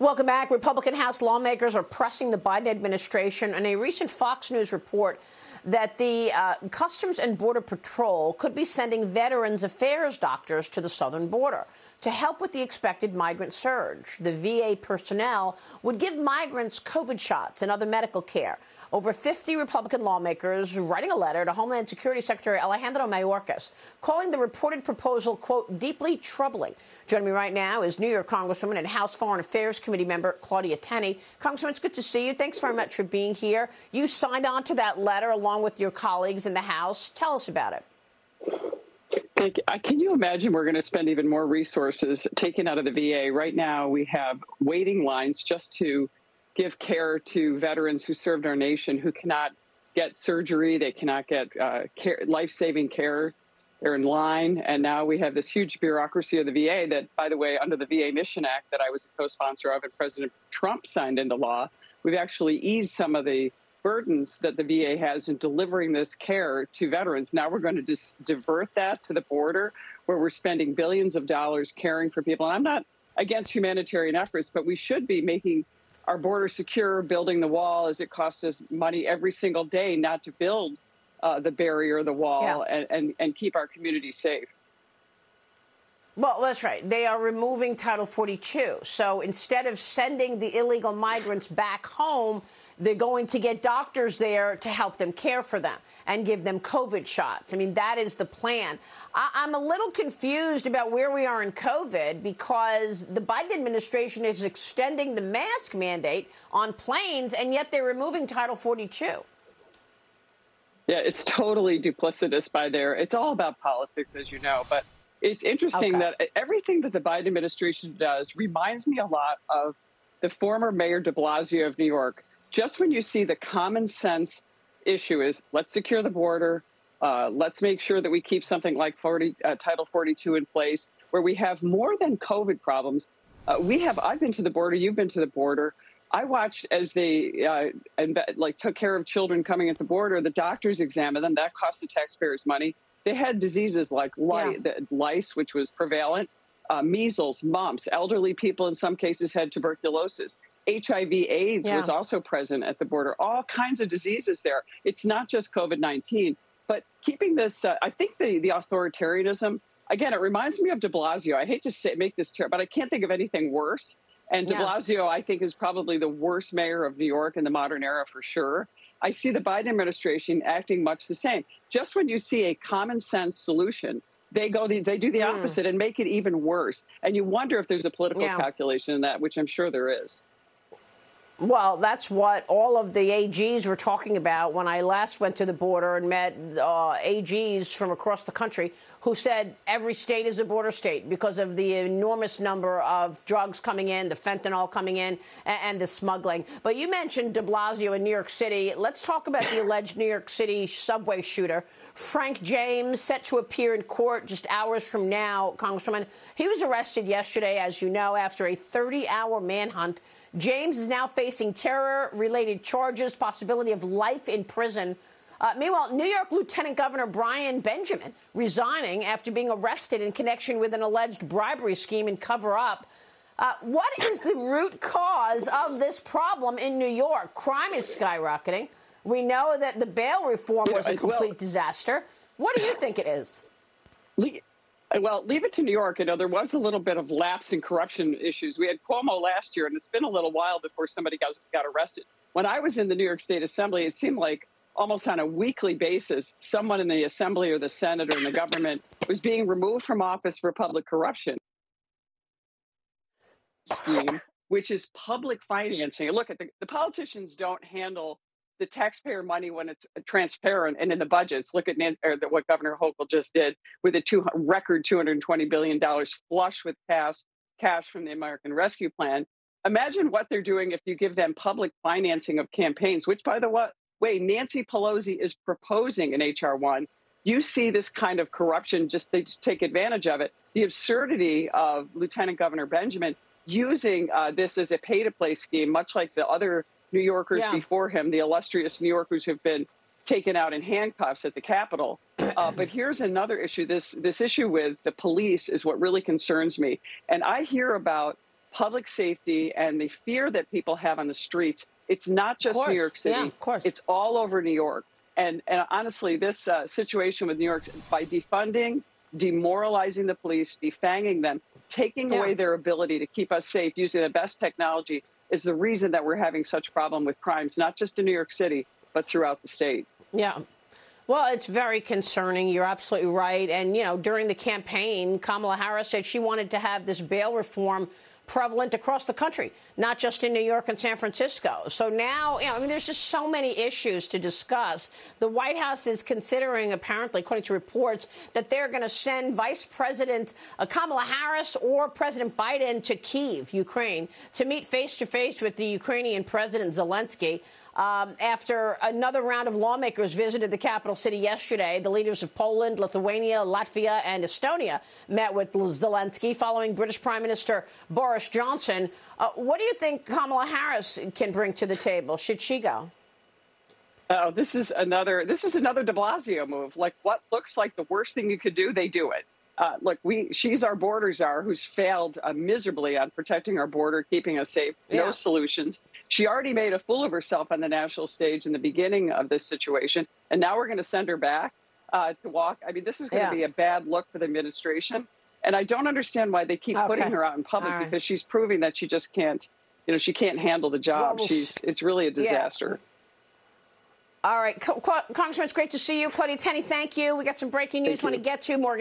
Welcome back. Republican House lawmakers are pressing the Biden administration in a recent Fox News report that the Customs and Border Patrol could be sending Veterans Affairs doctors to the southern border to help with the expected migrant surge. The VA personnel would give migrants COVID shots and other medical care. Over 50 Republican lawmakers writing a letter to Homeland Security Secretary Alejandro Mayorkas, calling the reported proposal, quote, deeply troubling. Joining me right now is New York Congresswoman and House Foreign Affairs Committee member Claudia Tenney. Congresswoman, it's good to see you. Thanks very much for being here. You signed on to that letter along with your colleagues in the House. Tell us about it. Thank you. Can you imagine we're going to spend even more resources taken out of the VA? Right now, we have waiting lines just to give care to veterans who served our nation who cannot get surgery. They cannot get life-saving care. They're in line. And now we have this huge bureaucracy of the VA that, by the way, under the VA Mission Act that I was a co-sponsor of and President Trump signed into law, we've actually eased some of the burdens that the VA has in delivering this care to veterans. Now we're going to just divert that to the border where we're spending billions of dollars caring for people. And I'm not against humanitarian efforts, but we should be making our border secure, building the wall, as it costs us money every single day not to build the barrier, the wall, and keep our community safe. Well, that's right. They are removing Title 42. So instead of sending the illegal migrants back home, they're going to get doctors there to help them care for them and give them COVID shots. I mean, that is the plan. I'm a little confused about where we are in COVID because the Biden administration is extending the mask mandate on planes, and yet they're removing Title 42. Yeah, it's totally duplicitous by there. It's all about politics, as you know. But it's interesting that everything that the Biden administration does reminds me a lot of the former Mayor de Blasio of New York. Just when you see the common sense issue is let's secure the border, let's make sure that we keep something like Title 42 in place, where we have more than COVID problems. I've been to the border, you've been to the border. I watched as they took care of children coming at the border. The doctors examined them. That cost the taxpayers money. They had diseases like lice, which was prevalent, measles, mumps. Elderly people in some cases had tuberculosis. HIV/AIDS was also present at the border. All kinds of diseases there. It's not just COVID-19. But keeping this, I think the authoritarianism, again, it reminds me of de Blasio. I hate to make this terrible, but I can't think of anything worse. And de Blasio, I think, is probably the worst mayor of New York in the modern era for sure. I see the Biden administration acting much the same. Just when you see a common sense solution, they do the opposite and make it even worse. And you wonder if there's a political calculation in that, which I'm sure there is. Well, that's what all of the AGs were talking about when I last went to the border and met AGs from across the country who said every state is a border state because of the enormous number of drugs coming in, the fentanyl coming in, and the smuggling. But you mentioned de Blasio in New York City. Let's talk about the alleged New York City subway shooter. Frank James, set to appear in court just hours from now, Congresswoman. He was arrested yesterday, as you know, after a 30-hour manhunt. James is now facing terror-related charges, possibility of life in prison. Meanwhile, New York Lieutenant Governor Brian Benjamin resigning after being arrested in connection with an alleged bribery scheme and cover-up. What is the root cause of this problem in New York? Crime is skyrocketing. We know that the bail reform was a complete disaster. What do you think it is? Well, leave it to New York. You know, there was a little bit of lapse in corruption issues. We had Cuomo last year, and it's been a little while before somebody got arrested. When I was in the New York State Assembly, it seemed like almost on a weekly basis, someone in the Assembly or the Senate or in the government was being removed from office for public corruption scheme, which is public financing. Look, at the politicians don't handle the taxpayer money when it's transparent and in the budgets. Look at what Governor Hochul just did with a record $220 billion flush with cash from the American Rescue Plan. Imagine what they're doing if you give them public financing of campaigns, which, by the way, Nancy Pelosi is proposing in H.R. 1. You see this kind of corruption, they just take advantage of it. The absurdity of Lieutenant Governor Benjamin using this as a pay-to-play scheme, much like the other New Yorkers before him, the illustrious New Yorkers who've been taken out in handcuffs at the Capitol. But here's another issue. This issue with the police is what really concerns me. And I hear about public safety and the fear that people have on the streets. It's not just New York City. Yeah, of course. It's all over New York. And honestly, this situation with New York, by defunding, demoralizing the police, defanging them, taking away their ability to keep us safe using the best technology is the reason that we're having such a problem with crimes, not just in New York City, but throughout the state. Yeah. Well, it's very concerning. You're absolutely right. And, you know, during the campaign, Kamala Harris said she wanted to have this bail reform prevalent across the country, not just in New York and San Francisco. So now, you know, I mean, there's just so many issues to discuss. The White House is considering, apparently, according to reports, that they're going to send Vice President Kamala Harris or President Biden to Kyiv, Ukraine, to meet face-to-face with the Ukrainian President Zelensky. After another round of lawmakers visited the capital city yesterday, the leaders of Poland, Lithuania, Latvia and Estonia met with Zelensky following British Prime Minister Boris Johnson. What do you think Kamala Harris can bring to the table? Should she go? Oh, this is another de Blasio move. Like, what looks like the worst thing you could do, they do it. Look, she's our border czar who's failed miserably on protecting our border, keeping us safe. No solutions. She already made a fool of herself on the national stage in the beginning of this situation. And now we're going to send her back to walk. I mean, this is going to be a bad look for the administration. And I don't understand why they keep putting her out in public because she's proving that she just can't, you know, she can't handle the job. Well, it's really a disaster. All right. Congressman, it's great to see you. Claudia Tenney, thank you. We got some breaking news. Want to get to Morgan.